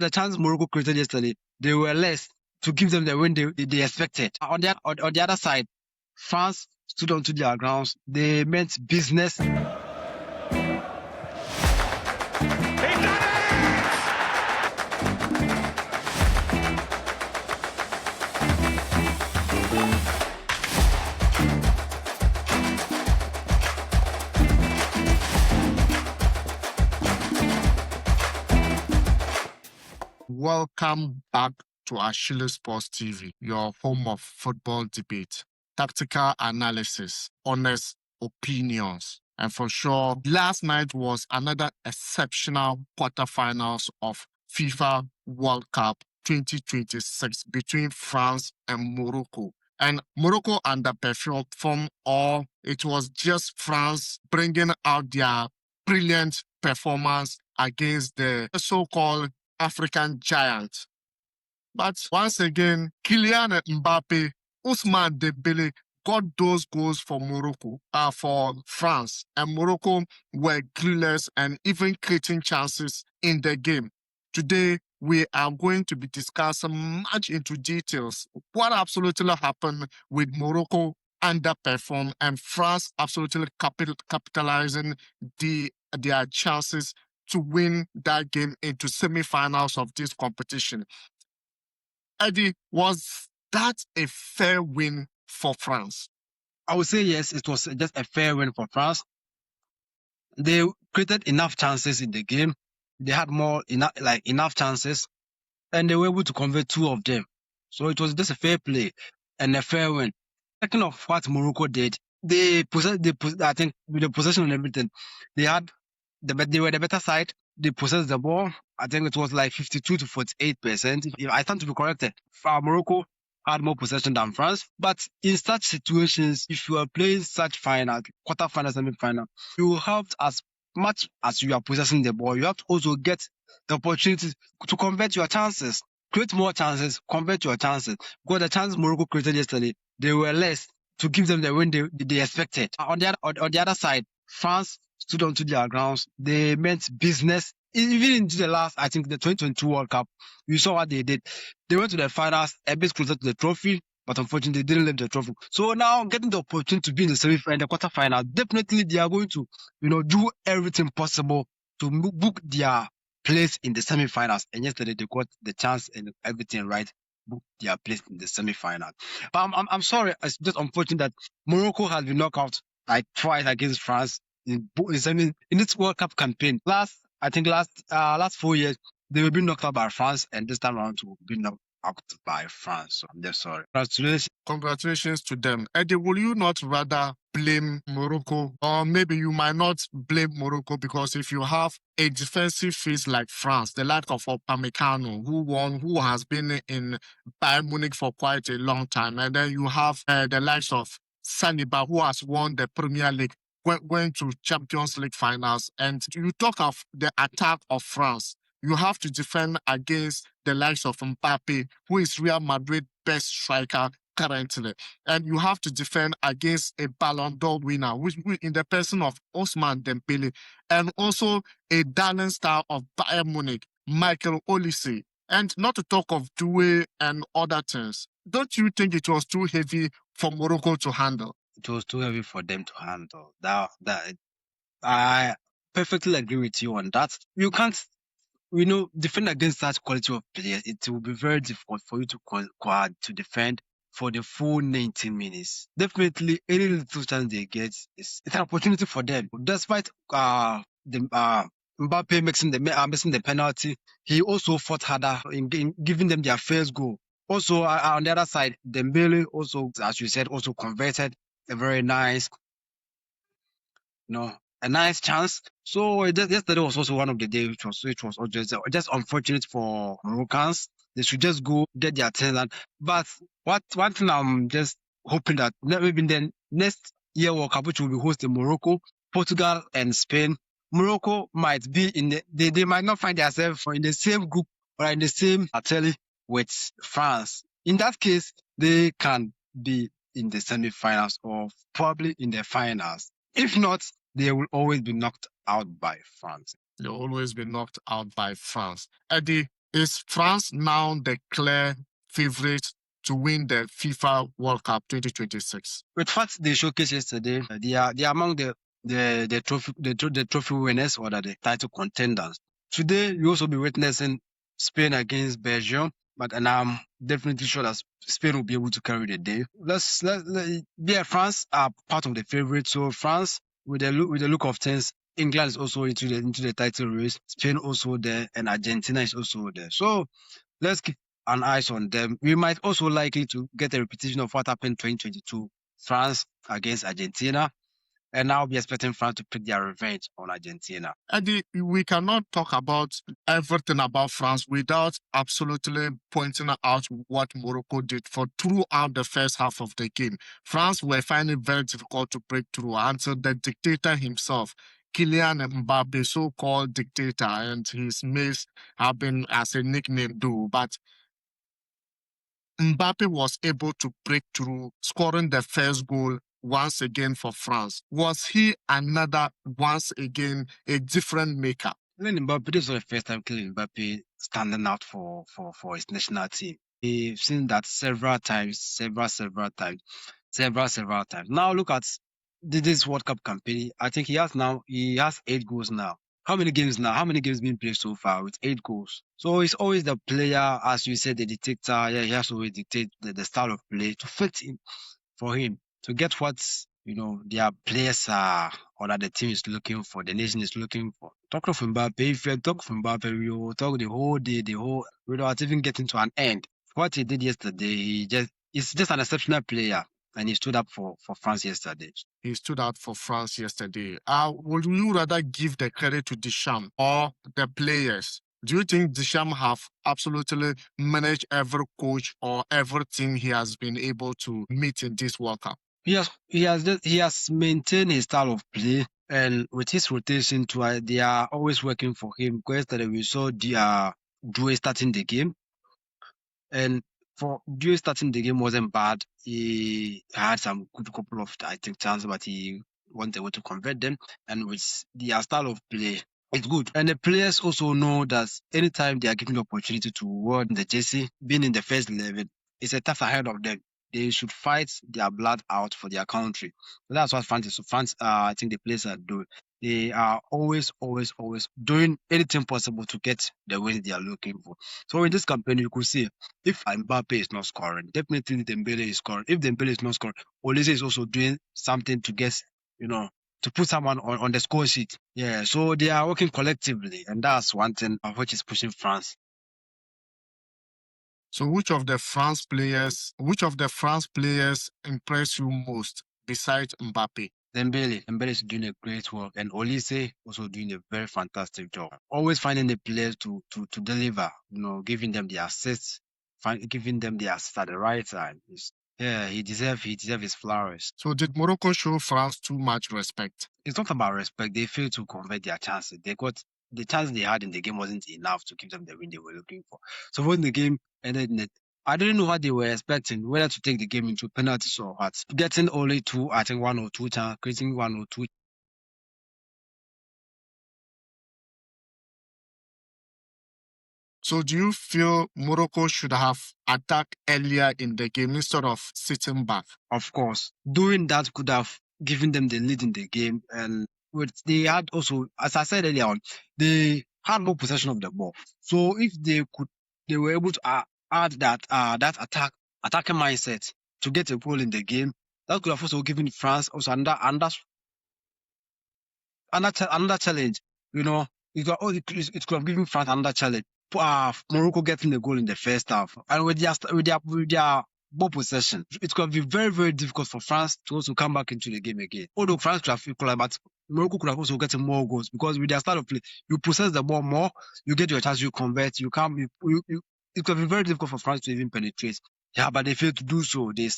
The chance Morocco created yesterday, they were less to give them the win they expected. On the other side, France stood onto their grounds. They meant business. He's done it! Welcome back to Ashili Sports TV, your home of football debate, tactical analysis, honest opinions. And for sure, last night was another exceptional quarterfinals of FIFA World Cup 2026 between France and Morocco. And Morocco underperformed, or it was just France bringing out their brilliant performance against the so-called African giant. But once again, Kylian Mbappe, Ousmane Dembele got those goals for Morocco, for France, and Morocco were clueless and even creating chances in the game. Today, we are going to be discussing much into details what absolutely happened with Morocco underperform and France absolutely capitalizing their chances to win that game into semi-finals of this competition. Eddie, was that a fair win for France? I would say yes, it was just a fair win for France. They created enough chances in the game. They had enough chances, and they were able to convert 2 of them. So it was just a fair play and a fair win. Talking of what Morocco did, I think with the possession and everything, they were the better side. They possessed the ball. I think it was like 52 to 48%. If I stand to be corrected, Morocco had more possession than France. But in such situations, if you are playing such final, quarterfinal, semi-final, you have as much as you are possessing the ball, you have to also get the opportunity to convert your chances, create more chances, convert your chances. Because the chances Morocco created yesterday, they were less to give them the win they expected. On the other side, France stood onto their grounds. They meant business. Even into the last, I think the 2022 World Cup, you saw what they did. They went to the finals, a bit closer to the trophy, but unfortunately they didn't lift the trophy. So now getting the opportunity to be in the semi-final, the quarterfinal, definitely they are going to, do everything possible to book their place in the semi-finals. And yesterday they got the chance and everything right, book their place in the semi-final. But I'm sorry, it's just unfortunate that Morocco has been knocked out like twice against France in this World Cup campaign. Last 4 years, they were being knocked out by France, and this time around to be knocked out by France. So I'm just sorry. Congratulations to them. Eddie, will you not rather blame Morocco? Or maybe you might not blame Morocco because if you have a defensive face like France, the like of Upamecano, who has been in Bayern Munich for quite a long time, and then you have the likes of Saliba, who has won the Premier League, went to Champions League finals, and you talk of the attack of France. You have to defend against the likes of Mbappe, who is Real Madrid best striker currently. And you have to defend against a Ballon d'Or winner, which in the person of Ousmane Dembele, and also a darling star of Bayern Munich, Michael Olise. And not to talk of Doué and other things. Don't you think it was too heavy for Morocco to handle? It was too heavy for them to handle. I perfectly agree with you on that. You can't, defend against such quality of players. It will be very difficult for you to defend for the full 90 minutes. Definitely, any little chance they get it's an opportunity for them. Despite Mbappe missing the penalty, he also fought harder in giving them their first goal. Also, on the other side, Dembele also, as you said, also converted a very nice, a nice chance. So yesterday was also one of the days which was just unfortunate for Moroccans. They should just go get their turn. But one thing I'm just hoping that maybe the next year World Cup, which will be hosted Morocco, Portugal, and Spain, Morocco might be they might not find themselves in the same group or in the same atelier with France. In that case, they can be in the semi-finals or probably in the finals. If not, they will always be knocked out by France. They'll always be knocked out by France. Eddie, Is France now the clear favorite to win the FIFA World Cup 2026? With what they showcased yesterday, they are among the trophy winners or the title contenders. Today, you also be witnessing Spain against Belgium, and I'm definitely sure that Spain will be able to carry the day. Yeah, France are part of the favorites. So France, with the look of things, England is also into the title race. Spain also there, and Argentina is also there. So let's keep an eye on them. We might also likely to get a repetition of what happened 2022, France against Argentina, and now be expecting France to pick their revenge on Argentina. Eddie, we cannot talk about everything about France without absolutely pointing out what Morocco did for throughout the first half of the game. France were finding it very difficult to break through until the dictator himself, Kylian Mbappe, so-called dictator, and his mates have been as a nickname do, but Mbappe was able to break through, scoring the first goal once again for France. Was he once again, a different maker? Kylian Mbappe, this was the first time Kylian Mbappe standing out for his national team. We've seen that several times. Now look at this World Cup campaign. I think he has 8 goals now. How many games now? How many games being played so far with 8 goals? So he's always the player, as you said, the dictator. Yeah, he has to always dictate the style of play to fit in for him to get what their players are or that the team is looking for, the nation is looking for. Talk of Mbappe, if you talk of Mbappe, we will talk the whole day, without even getting to an end. What he did yesterday, he's just an exceptional player. And he stood up for France yesterday. He stood out for France yesterday. Would you rather give the credit to Deschamps or the players? Do you think Deschamps have absolutely managed every coach or everything he has been able to meet in this World Cup? He has maintained his style of play, and with his rotation too, they are always working for him. Because yesterday we saw Due starting the game, and for Due starting the game wasn't bad. He had some good couple of chances, but he wasn't able to convert them. And with their style of play, it's good. And the players also know that anytime they are given the opportunity to wear the jersey, being in the first 11, it's a task ahead of them. They should fight their blood out for their country. So that's what France is. So France, I think the players are doing. They are always doing anything possible to get the win they are looking for. So in this campaign, you could see if Mbappe is not scoring, definitely Dembele is scoring. If Dembele is not scoring, Olise is also doing something to get, to put someone on the score sheet. Yeah, so they are working collectively, and that's one thing which is pushing France. So which of the France players impress you most besides Mbappe? Dembele is doing a great work, and Olise also doing a very fantastic job. Always finding the players to deliver, giving them the assists, giving them the assists at the right time. Yeah, he deserves his flowers. So did Morocco show France too much respect? It's not about respect. They failed to convert their chances. They got the chance they had in the game wasn't enough to give them the win they were looking for. So when the game ended, I didn't know what they were expecting, whether to take the game into penalties or what. Getting only two, I think 1 or 2 chances, creating 1 or 2. So do you feel Morocco should have attacked earlier in the game instead of sitting back? Of course, doing that could have given them the lead in the game, and they had also, as I said earlier on, they had more possession of the ball. So if they were able to add that attacking mindset to get a goal in the game. That could have also given France also another challenge. It could have given France another challenge. Morocco getting the goal in the first half, and with their ball possession, it could be very, very difficult for France to also come back into the game again. Although France could have equalized, but Morocco could have also gotten more goals because with their style of play, you possess the ball more, you get your chance, you convert, you come, it could be very difficult for France to even penetrate. Yeah, but they fail to do so. They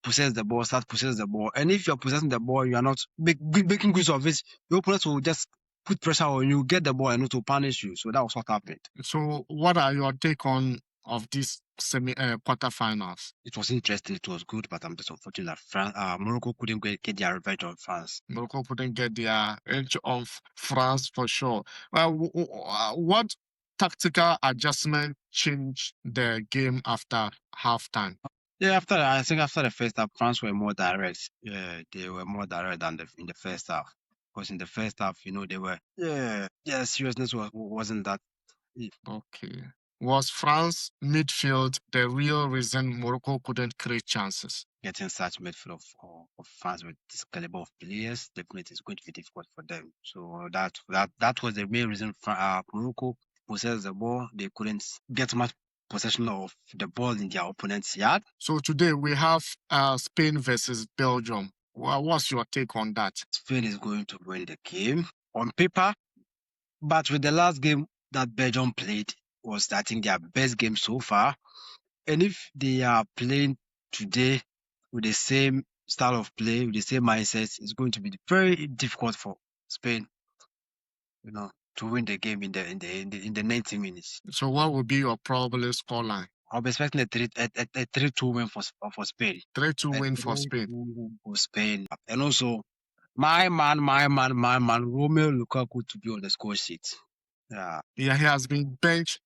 possess the ball. And if you're possessing the ball, you are not making use of it, your opponent will just put pressure on you, get the ball, and not to punish you. So that was what happened. So what are your take on of these quarterfinals? It was interesting. It was good, but I'm just unfortunate that Morocco couldn't get their revenge on France. Morocco couldn't get their edge on France for sure. Well, what tactical adjustment change the game after halftime? Yeah, I think after the first half, France were more direct. Yeah, they were more direct than in the first half. Because in the first half, they were seriousness wasn't that. Okay. Was France midfield the real reason Morocco couldn't create chances? Getting such midfield of France with this caliber of players definitely is going to be difficult for them. So that was the main reason for Morocco possessed the ball. They couldn't get much possession of the ball in their opponent's yard. So today we have Spain versus Belgium. What's your take on that? Spain is going to win the game on paper, but with the last game that Belgium played was, I think, their best game so far. And if they are playing today with the same style of play, with the same mindset, it's going to be very difficult for Spain, to win the game in the 90 minutes. So what would be your probable scoreline? I'll be expecting a 3-2 win for Spain. 3-2 win for Spain. For Spain. And also, my man, Romeo Lukaku to be on the score sheet. Yeah. Yeah, he has been benched.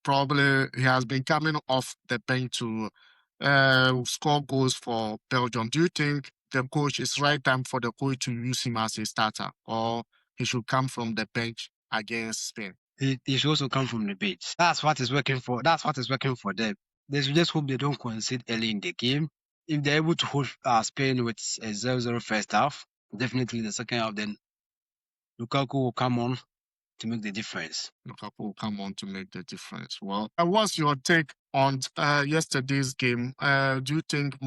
Probably he has been coming off the bench to score goals for Belgium. Do you think the coach is right time for the coach to use him as a starter, or he should come from the bench against Spain? He should also come from the bench. That's what is working for them. They should just hope they don't concede early in the game. If they're able to hold Spain with a 0-0 first half, definitely the second half, then Lukaku will come on to make the difference. Lukaku will come on to make the difference. Well, what's your take on yesterday's game? Do you think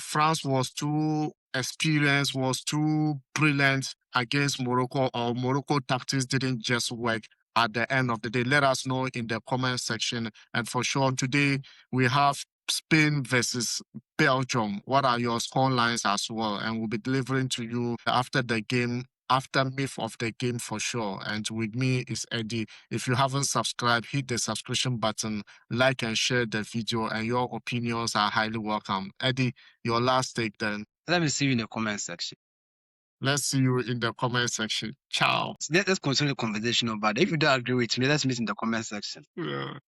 France was too experienced, was too brilliant against Morocco, or Morocco tactics didn't just work at the end of the day? Let us know in the comment section. And for sure, today we have Spain versus Belgium. What are your score lines as well? And we'll be delivering to you after the game, after myth of the game for sure. And with me is Eddie. If you haven't subscribed, hit the subscription button, like and share the video, and your opinions are highly welcome. Eddie, your last take then. Let me see you in the comment section. Let's see you in the comment section. Ciao. Let's continue the conversation about it. If you don't agree with me, let's meet in the comment section. Yeah.